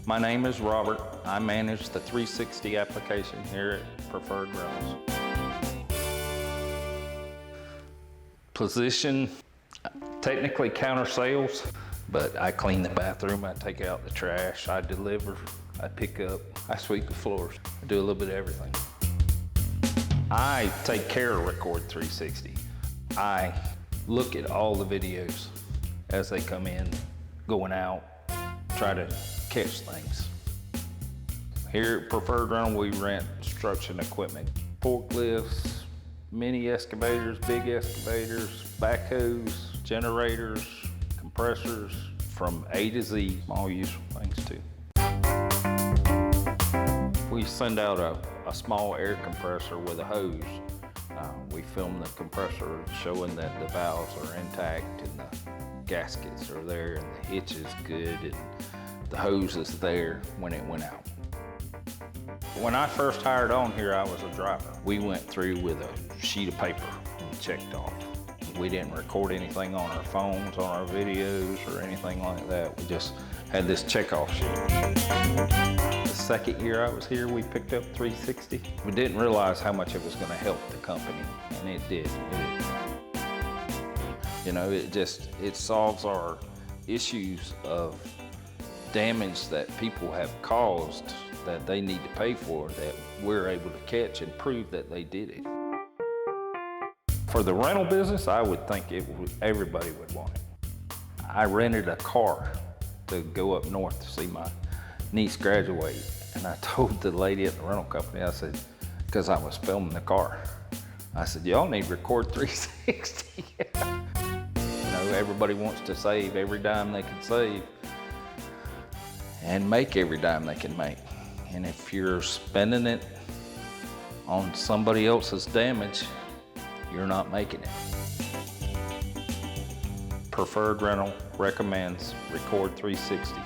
My name is Robert. I manage the 360 application here at Preferred Rentals. Position, technically counter sales, but I clean the bathroom, I take out the trash, I deliver, I pick up, I sweep the floors. I do a little bit of everything. I take care of Record360. I look at all the videos as they come in, going out, try to catch things. Here at Preferred Rental, we rent construction equipment, forklifts, mini excavators, big excavators, backhoes, generators, compressors, from A to Z, all useful things too. We send out a small air compressor with a hose. We film the compressor showing that the valves are intact and the gaskets are there and the hitch is good and the hose is there when it went out. When I first hired on here, I was a driver. We went through with a sheet of paper and checked off. We didn't record anything on our phones, on our videos, or anything like that. We just had this check-off sheet. The second year I was here, we picked up 360. We didn't realize how much it was going to help the company, and it did. You know, it solves our issues of damage that people have caused that they need to pay for, that we're able to catch and prove that they did it. For the rental business, I would think everybody would want it. I rented a car to go up north to see my niece graduate, and I told the lady at the rental company, I said, because I was filming the car, I said, y'all need Record360. You know, everybody wants to save every dime they can save and make every dime they can make. And if you're spending it on somebody else's damage, you're not making it. Preferred Rental recommends Record360.